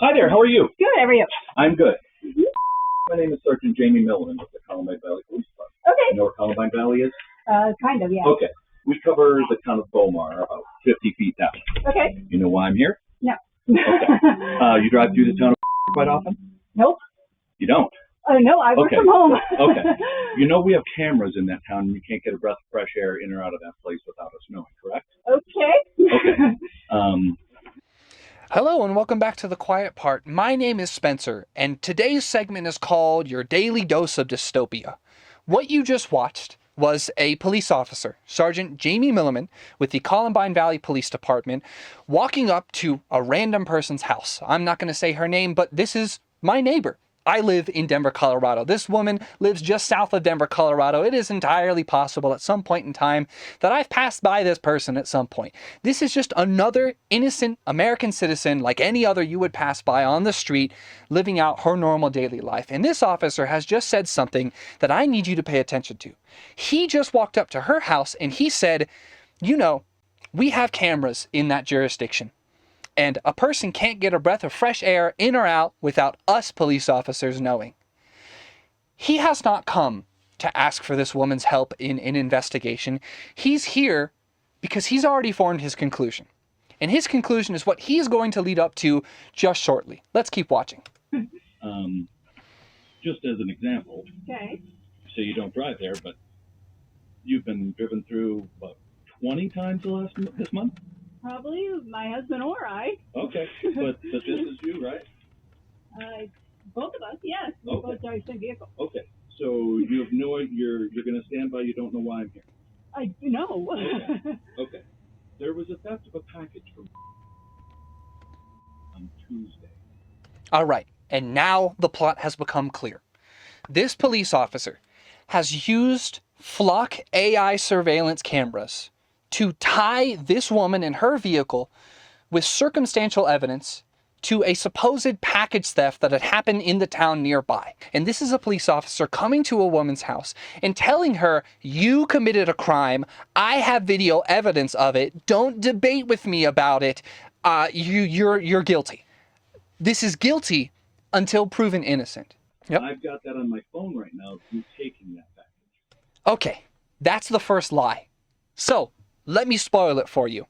Hi there, how are you? Good, how are you? I'm good. My name is Sergeant Jamie Milliman with the Columbine Valley Police Department. Okay. You know where Columbine Valley is? Kind of, yeah. Okay. We cover the town of Beaumar, about 50 feet down. Okay. You know why I'm here? No. Okay. You drive through the town of quite often? Nope. You don't? No, I work from home. Okay. You know we have cameras in that town and you can't get a breath of fresh air in or out of that place without us knowing, correct? Okay. Okay. Hello and welcome back to The Quiet Part. My name is Spencer, and today's segment is called Your Daily Dose of Dystopia. What you just watched was a police officer, Sergeant Jamie Milliman, with the Columbine Valley Police Department, walking up to a random person's house. I'm not going to say her name, but this is my neighbor. I live in Denver, Colorado. This woman lives just south of Denver, Colorado. It is entirely possible at some point in time that I've passed by this person at some point. This is just another innocent American citizen like any other you would pass by on the street, living out her normal daily life. And this officer has just said something that I need you to pay attention to. He just walked up to her house and he said, you know, we have cameras in that jurisdiction. And a person can't get a breath of fresh air in or out without us police officers knowing. He has not come to ask for this woman's help in an investigation. He's here because he's already formed his conclusion. And his conclusion is what he is going to lead up to just shortly. Let's keep watching. Just as an example, Okay. say you don't drive there, but you've been driven through, what, 20 times this month? Probably my husband or I. Okay, but this is you, right? Both of us, yes. We Okay. both drive the same vehicle. Okay, so you have you're going to stand by, you don't know why I'm here. I know. Okay. There was a theft of a package from on Tuesday. All right, and now the plot has become clear. This police officer has used flock AI surveillance cameras to tie this woman in her vehicle with circumstantial evidence to a supposed package theft that had happened in the town nearby. And this is a police officer coming to a woman's house and telling her, you committed a crime. I have video evidence of it. Don't debate with me about it. You're guilty. This is guilty until proven innocent. Yep. I've got that on my phone right now of you taking that package. Okay, that's the first lie. So, let me spoil it for you.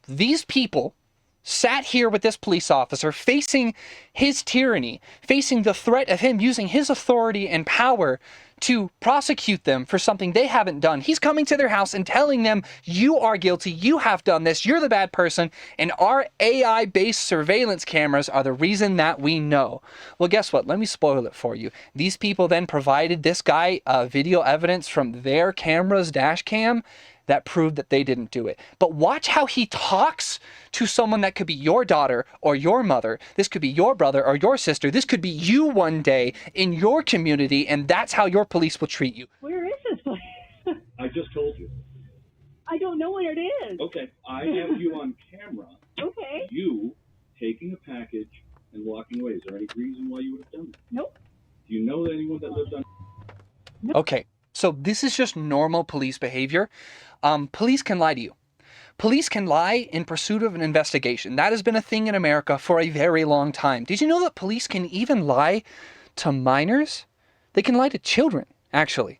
These people sat here with this police officer facing his tyranny, facing the threat of him using his authority and power to prosecute them for something they haven't done. He's coming to their house and telling them, you are guilty, you have done this, you're the bad person, and our AI-based surveillance cameras are the reason that we know. Well, guess what? Let me spoil it for you. These people then provided this guy video evidence from their camera's dash cam that proved that they didn't do it. But watch how he talks to someone that could be your daughter or your mother. This could be your brother or your sister. This could be you one day in your community, and that's how your police will treat you. Where is this place? I just told you. I don't know where it is. Okay, I have you on camera. Okay. You taking a package and walking away. Is there any reason why you would have done that? Nope. Do you know anyone that lives on? Okay, so this is just normal police behavior. Police can lie to you. Police can lie in pursuit of an investigation. That has been a thing in America for a very long time. Did you know that police can even lie to minors? They can lie to children, actually,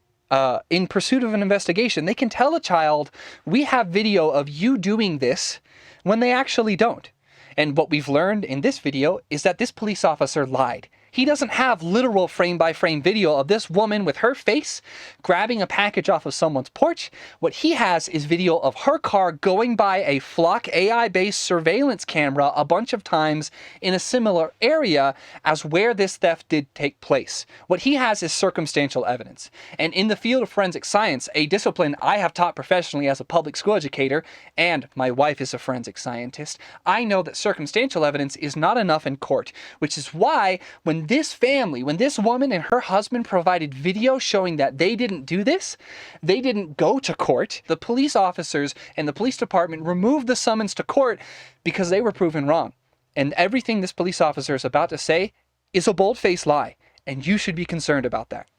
in pursuit of an investigation. They can tell a child, we have video of you doing this, when they actually don't. And what we've learned in this video is that this police officer lied. He doesn't have literal frame-by-frame video of this woman with her face grabbing a package off of someone's porch. What he has is video of her car going by a flock AI-based surveillance camera a bunch of times in a similar area as where this theft did take place. What he has is circumstantial evidence. And in the field of forensic science, a discipline I have taught professionally as a public school educator, and my wife is a forensic scientist, I know that circumstantial evidence is not enough in court, which is why when this woman and her husband provided video showing that they didn't do this, they didn't go to court, the police officers and the police department removed the summons to court because they were proven wrong. And everything this police officer is about to say is a bold-faced lie, and you should be concerned about that.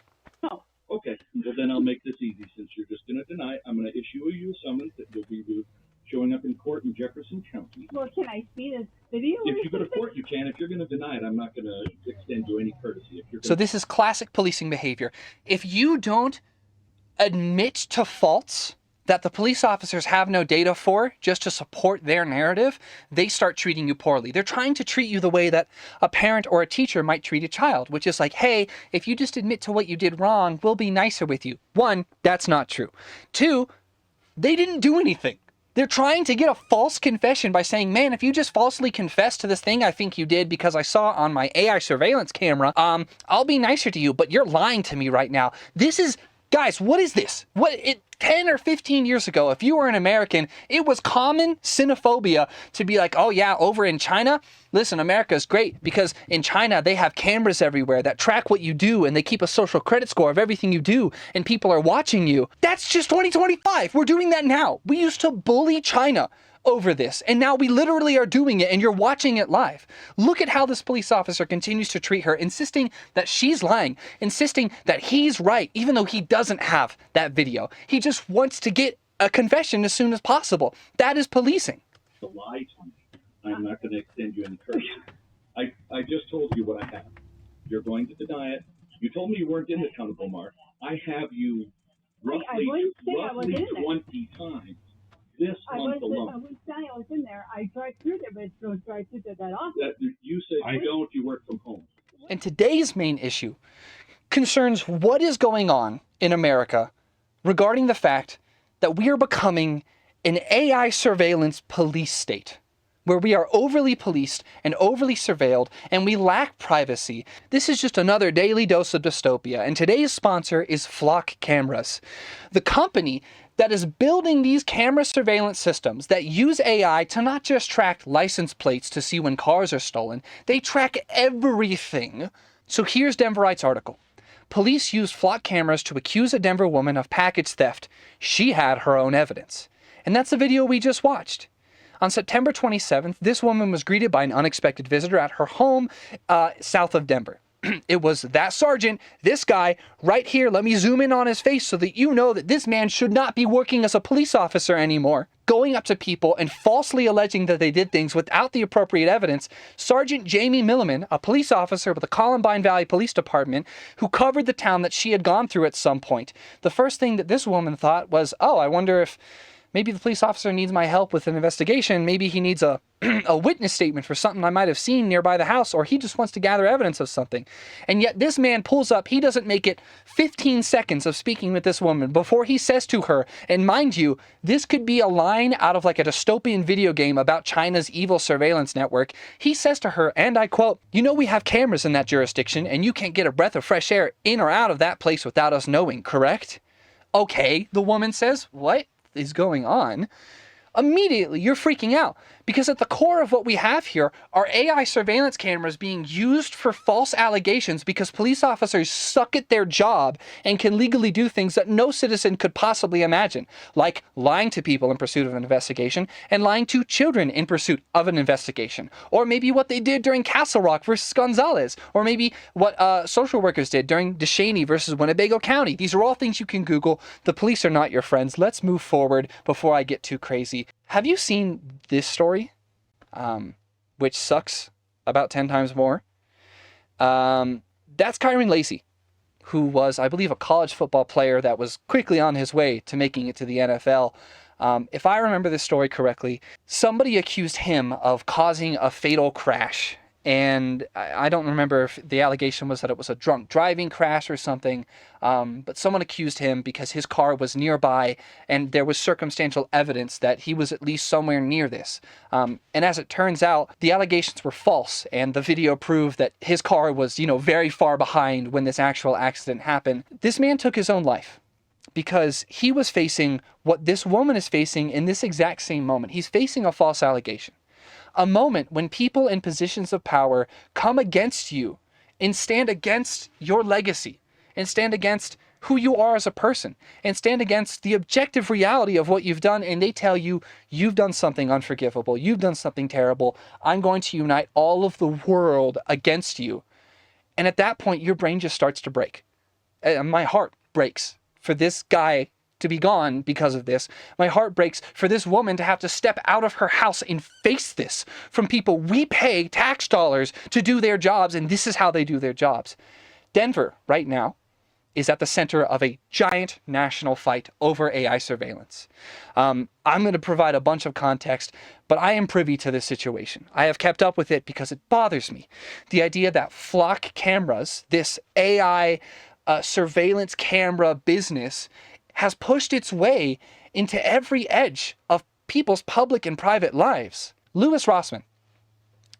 Oh, okay. Well, then I'll make this easy. Since you're just going to deny it, I'm going to issue you a summons that you'll be showing up in court in Jefferson County. Well, can I see this video? If you go to court, you can. If you're going to deny it, I'm not going to extend you any courtesy. If you're So this is classic policing behavior. If you don't admit to faults that the police officers have no data for just to support their narrative, they start treating you poorly. They're trying to treat you the way that a parent or a teacher might treat a child, which is like, hey, if you just admit to what you did wrong, we'll be nicer with you. One, that's not true. Two, they didn't do anything. They're trying to get a false confession by saying, man, if you just falsely confess to this thing I think you did because I saw on my AI surveillance camera, I'll be nicer to you, but you're lying to me right now. This is, guys, what is this? 10 or 15 years ago, if you were an American, it was common xenophobia to be like, oh yeah, over in China, listen, America's great because in China, they have cameras everywhere that track what you do and they keep a social credit score of everything you do and people are watching you. That's just 2025. We're doing that now. We used to bully China over this, and now we literally are doing it and you're watching it live. Look at how this police officer continues to treat her, insisting that she's lying, insisting that he's right, even though he doesn't have that video. He just wants to get a confession as soon as possible. That is policing. to lie to me, I'm not going to extend you any courtesy. I just told you what I have. You're going to deny it. You told me you weren't in the accountable mark. I have you roughly 20 times this month alone. I wouldn't say I was in there. I drive through there, but don't drive through there that often. You said you don't, you work from home. And today's main issue concerns what is going on in America regarding the fact that we are becoming an AI surveillance police state, where we are overly policed and overly surveilled, and we lack privacy. This is just another daily dose of dystopia, and today's sponsor is Flock Cameras, the company that is building these camera surveillance systems that use AI to not just track license plates to see when cars are stolen, they track everything. So here's Denverite's article. Police used Flock cameras to accuse a Denver woman of package theft. She had her own evidence. And that's the video we just watched. On September 27th, this woman was greeted by an unexpected visitor at her home south of Denver. It was that sergeant, this guy, right here. Let me zoom in on his face so that you know that this man should not be working as a police officer anymore. Going up to people and falsely alleging that they did things without the appropriate evidence, Sergeant Jamie Milliman, a police officer with the Columbine Valley Police Department, who covered the town that she had gone through at some point. The first thing that this woman thought was, oh, I wonder if maybe the police officer needs my help with an investigation. Maybe he needs a witness statement for something I might have seen nearby the house, or he just wants to gather evidence of something. And yet this man pulls up, he doesn't make it 15 seconds of speaking with this woman before he says to her, and mind you, this could be a line out of like a dystopian video game about China's evil surveillance network. He says to her, and I quote, "You know we have cameras in that jurisdiction, and you can't get a breath of fresh air in or out of that place without us knowing, correct?" Okay, the woman says, what is going on? Immediately, you're freaking out because at the core of what we have here are AI surveillance cameras being used for false allegations because police officers suck at their job and can legally do things that no citizen could possibly imagine, like lying to people in pursuit of an investigation and lying to children in pursuit of an investigation, or maybe what they did during Castle Rock versus Gonzalez, or maybe what social workers did during DeShaney versus Winnebago County. These are all things you can Google. The police are not your friends. Let's move forward before I get too crazy. Have you seen this story, which sucks about 10 times more? That's Kyron Lacey, who was, I believe, a college football player that was quickly on his way to making it to the NFL. If I remember this story correctly, somebody accused him of causing a fatal crash. And I don't remember if the allegation was that it was a drunk driving crash or something, but someone accused him because his car was nearby and there was circumstantial evidence that he was at least somewhere near this. And as it turns out, the allegations were false and the video proved that his car was, very far behind when this actual accident happened. This man took his own life because he was facing what this woman is facing in this exact same moment. He's facing a false allegation. A moment when people in positions of power come against you and stand against your legacy and stand against who you are as a person and stand against the objective reality of what you've done, and they tell you, you've done something unforgivable, you've done something terrible, I'm going to unite all of the world against you. And at that point, your brain just starts to break. My heart breaks for this guy to be gone because of this. My heart breaks for this woman to have to step out of her house and face this from people we pay tax dollars to do their jobs, and this is how they do their jobs. Denver, right now, is at the center of a giant national fight over AI surveillance. I'm going to provide a bunch of context, but I am privy to this situation. I have kept up with it because it bothers me. The idea that flock cameras, this AI surveillance camera business, has pushed its way into every edge of people's public and private lives. Louis Rossman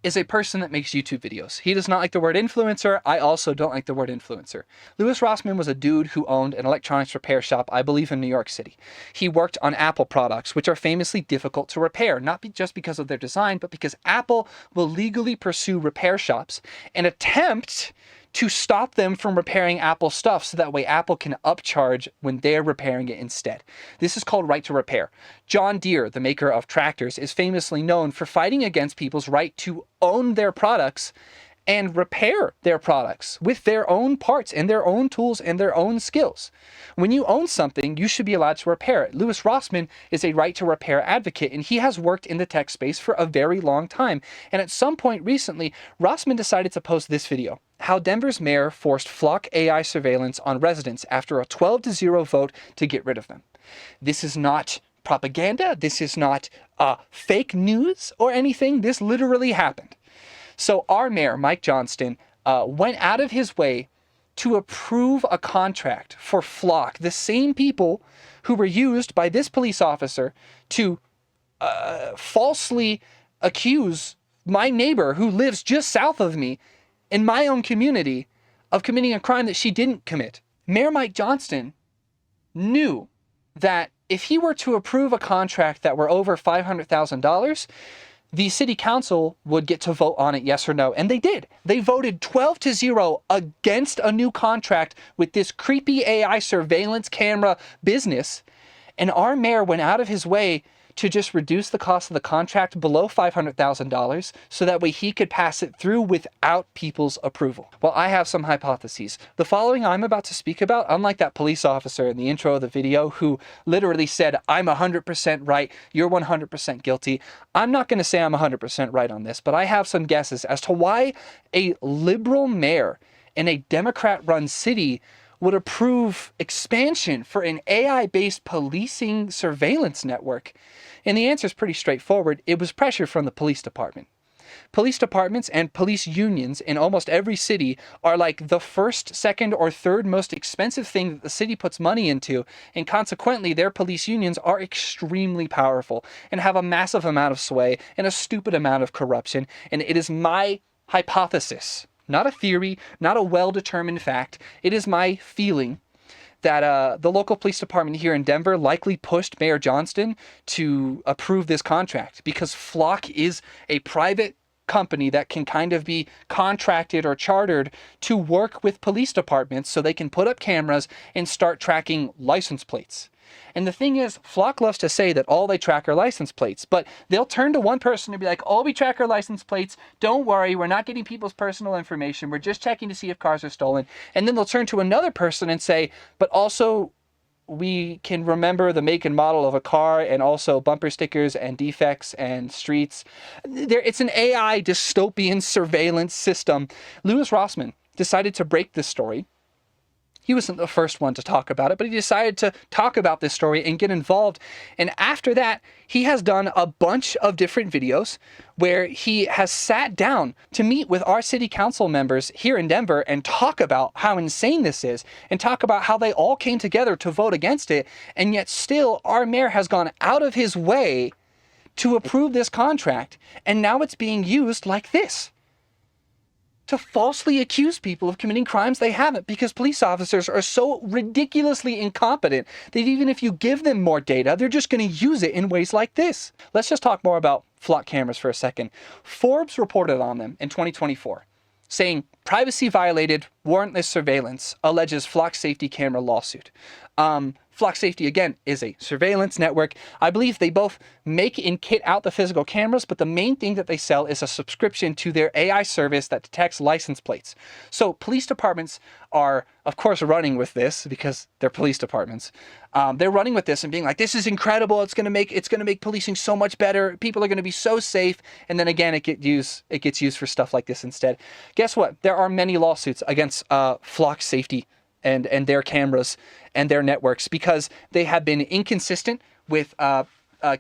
is a person that makes YouTube videos. He does not like the word influencer. I also don't like the word influencer. Louis Rossman was a dude who owned an electronics repair shop, I believe, in New York City. He worked on Apple products, which are famously difficult to repair, not just because of their design, but because Apple will legally pursue repair shops and attempt to stop them from repairing Apple stuff so that way Apple can upcharge when they're repairing it instead. This is called right to repair. John Deere, the maker of tractors, is famously known for fighting against people's right to own their products and repair their products with their own parts and their own tools and their own skills. When you own something, you should be allowed to repair it. Louis Rossman is a right to repair advocate, and he has worked in the tech space for a very long time. And at some point recently, Rossman decided to post this video: how Denver's mayor forced flock AI surveillance on residents after a 12-0 vote to get rid of them. This is not propaganda. This is not fake news or anything. This literally happened. So our mayor, Mike Johnston, went out of his way to approve a contract for Flock, the same people who were used by this police officer to falsely accuse my neighbor who lives just south of me in my own community of committing a crime that she didn't commit. Mayor Mike Johnston knew that if he were to approve a contract that were over $500,000, the city council would get to vote on it, yes or no. And they did. They voted 12-0 against a new contract with this creepy AI surveillance camera business. And our mayor went out of his way to just reduce the cost of the contract below $500,000 so that way he could pass it through without people's approval. Well, I have some hypotheses. The following I'm about to speak about, unlike that police officer in the intro of the video who literally said, I'm 100% right, you're 100% guilty, I'm not going to say I'm 100% right on this, but I have some guesses as to why a liberal mayor in a Democrat-run city would approve expansion for an AI-based policing surveillance network. And the answer is pretty straightforward. It was pressure from the police department. Police departments and police unions in almost every city are like the first, second, or third most expensive thing that the city puts money into, and consequently their police unions are extremely powerful and have a massive amount of sway and a stupid amount of corruption. And it is my hypothesis, not a theory, not a well-determined fact, it is my feeling that the local police department here in Denver likely pushed Mayor Johnston to approve this contract because Flock is a private company that can kind of be contracted or chartered to work with police departments so they can put up cameras and start tracking license plates. And the thing is, Flock loves to say that all they track are license plates, but they'll turn to one person and be like, oh, we track our license plates. Don't worry, we're not getting people's personal information. We're just checking to see if cars are stolen. And then they'll turn to another person and say, but also we can remember the make and model of a car and also bumper stickers and defects and streets. It's an AI dystopian surveillance system. Louis Rossman decided to break this story. He wasn't the first one to talk about it, but he decided to talk about this story and get involved. And after that, he has done a bunch of different videos where he has sat down to meet with our city council members here in Denver and talk about how insane this is and talk about how they all came together to vote against it. And yet still, our mayor has gone out of his way to approve this contract. And now it's being used like this, to falsely accuse people of committing crimes they haven't, because police officers are so ridiculously incompetent that even if you give them more data, they're just going to use it in ways like this. Let's just talk more about flock cameras for a second. Forbes reported on them in 2024, saying privacy violated, warrantless surveillance alleges flock safety camera lawsuit. Flock Safety, again, is a surveillance network. I believe they both make and kit out the physical cameras, but the main thing that they sell is a subscription to their AI service that detects license plates. So police departments are, of course, running with this because they're police departments. They're running with this and being like, this is incredible. It's going to make policing so much better. People are going to be so safe. And then again, it gets used for stuff like this instead. Guess what? There are many lawsuits against Flock Safety and their cameras and their networks because they have been inconsistent with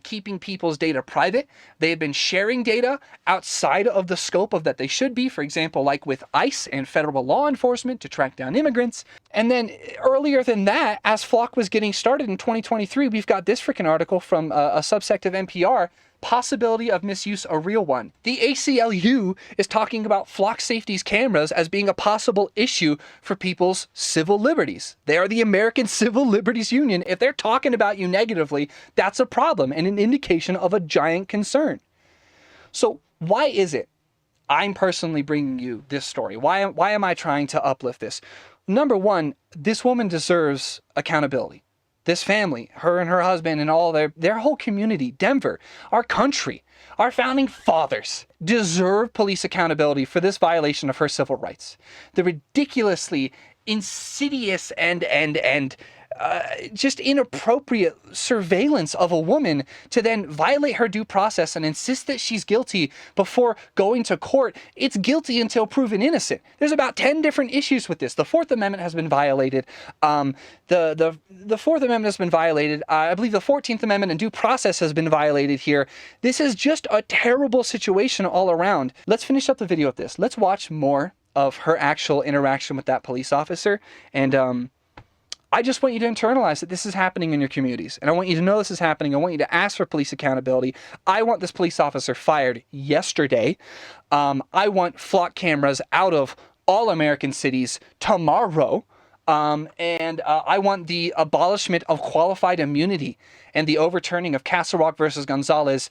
keeping people's data private. They have been sharing data outside of the scope of that they should be, for example, like with ICE and federal law enforcement to track down immigrants. And then earlier than that, as Flock was getting started in 2023, we've got this freaking article from a subsect of NPR, possibility of misuse, a real one. The ACLU is talking about Flock Safety's cameras as being a possible issue for people's civil liberties. They are the American Civil Liberties Union. If they're talking about you negatively, that's a problem and an indication of a giant concern. So why is it I'm personally bringing you this story? Why am I trying to uplift this? Number one, this woman deserves accountability. This family, her and her husband and all their whole community, Denver, our country, our founding fathers deserve police accountability for this violation of her civil rights. The ridiculously insidious and just inappropriate surveillance of a woman to then violate her due process and insist that she's guilty before going to court. It's guilty until proven innocent. There's about 10 different issues with this. The Fourth Amendment has been violated. The Fourth Amendment has been violated. I believe the 14th Amendment and due process has been violated here. This is just a terrible situation all around. Let's finish up the video with this. Let's watch more of her actual interaction with that police officer. And I just want you to internalize that this is happening in your communities. And I want you to know this is happening. I want you to ask for police accountability. I want this police officer fired yesterday. I want Flock cameras out of all American cities tomorrow. And I want the abolishment of qualified immunity and the overturning of Castle Rock versus Gonzalez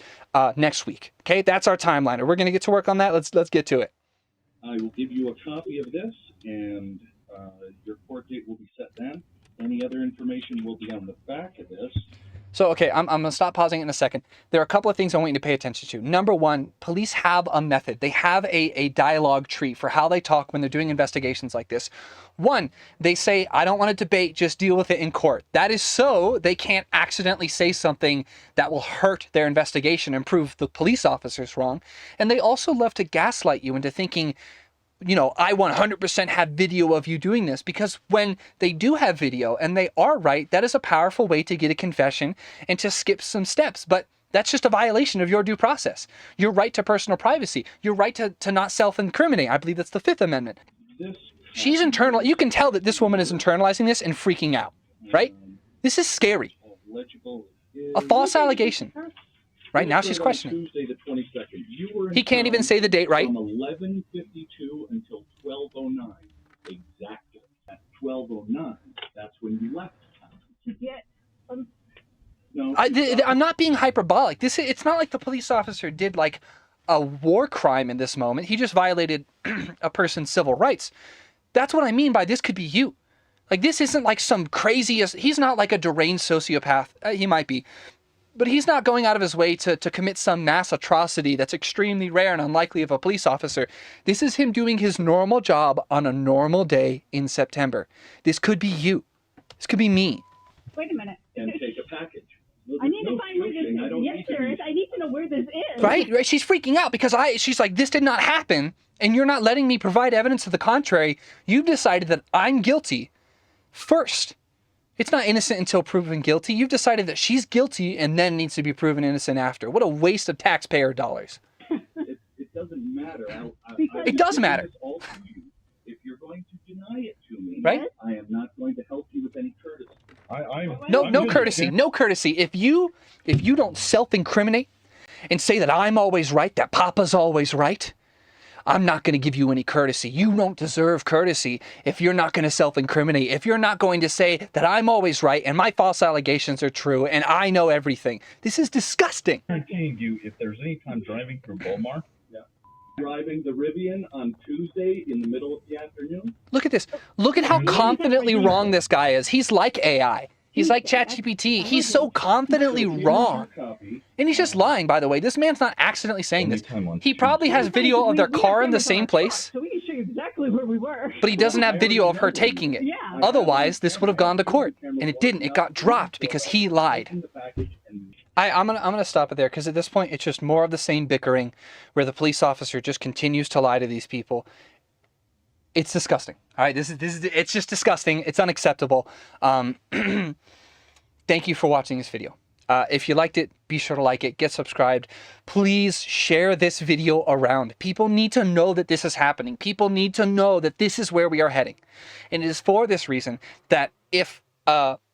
next week. Okay, that's our timeline. We're going to get to work on that. Let's get to it. I will give you a copy of this, and your court date will be set then. Any other information will be on the back of this. So, okay, I'm going to stop pausing it in a second. There are a couple of things I want you to pay attention to. Number one, police have a method. They have a dialogue tree for how they talk when they're doing investigations like this. One, they say, I don't want to debate, just deal with it in court. That is so they can't accidentally say something that will hurt their investigation and prove the police officers wrong. And they also love to gaslight you into thinking, you know, I 100% have video of you doing this, because when they do have video and they are right, that is a powerful way to get a confession and to skip some steps. But that's just a violation of your due process. Your right to personal privacy, your right to not self-incriminate. I believe that's the Fifth Amendment. She's internal. You can tell that this woman is internalizing this and freaking out, right? This is scary. A false allegation. Right now she's questioning. Tuesday the 22nd. He can't even say the date right. From 11:52 until 12:09, exactly. At 12:09, that's when you left town. To get No, I'm not being hyperbolic. It's not like the police officer did like a war crime in this moment. He just violated a person's civil rights. That's what I mean by this could be you. Like, this isn't like some craziest. He's not like a deranged sociopath. He might be. But he's not going out of his way to commit some mass atrocity that's extremely rare and unlikely of a police officer. This is him doing his normal job on a normal day in September. This could be you. This could be me. Wait a minute. and take a package. I need to find where this is. Yes, sir. I need to know where this is. Right? She's freaking out because she's like, this did not happen, and you're not letting me provide evidence to the contrary. You've decided that I'm guilty first. It's not innocent until proven guilty. You've decided that she's guilty and then needs to be proven innocent after. What a waste of taxpayer dollars. It doesn't matter. It does matter. All to you. If you're going to deny it to me, right? I am not going to help you with any courtesy. No courtesy. No courtesy. If you don't self-incriminate and say that I'm always right, that Papa's always right, I'm not going to give you any courtesy. You don't deserve courtesy if you're not going to self-incriminate, if you're not going to say that I'm always right and my false allegations are true and I know everything. This is disgusting. I guarantee you, if there's any time driving through Beaumont, Driving the Rivian on Tuesday in the middle of the afternoon. Look at this. Look at how confidently wrong this guy is. He's like AI. He's like ChatGPT. He's so confidently wrong. And he's just lying, by the way. This man's not accidentally saying this. He probably has video of their car in the same place. So we can show you exactly where we were. But he doesn't have video of her taking it. Yeah. Otherwise, this would have gone to court. And it didn't. It got dropped because he lied. I'm gonna stop it there because at this point it's just more of the same bickering where the police officer just continues to lie to these people. It's disgusting. All right, it's just disgusting. It's unacceptable. Thank you for watching this video. If you liked it, be sure to like it, get subscribed. Please share this video around. People need to know that this is happening. People need to know that this is where we are heading. And it is for this reason that if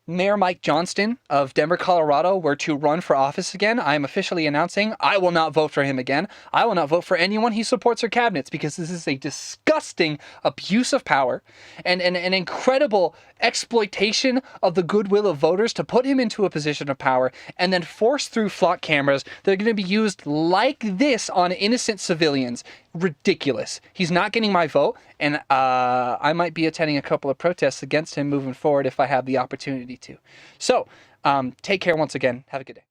Mayor Mike Johnston of Denver, Colorado were to run for office again, I am officially announcing I will not vote for him again. I will not vote for anyone he supports or cabinets because this is a disgusting abuse of power and an incredible exploitation of the goodwill of voters to put him into a position of power and then force through flock cameras that are going to be used like this on innocent civilians. Ridiculous. He's not getting my vote, and I might be attending a couple of protests against him moving forward if I have the opportunity to. So, take care once again. Have a good day.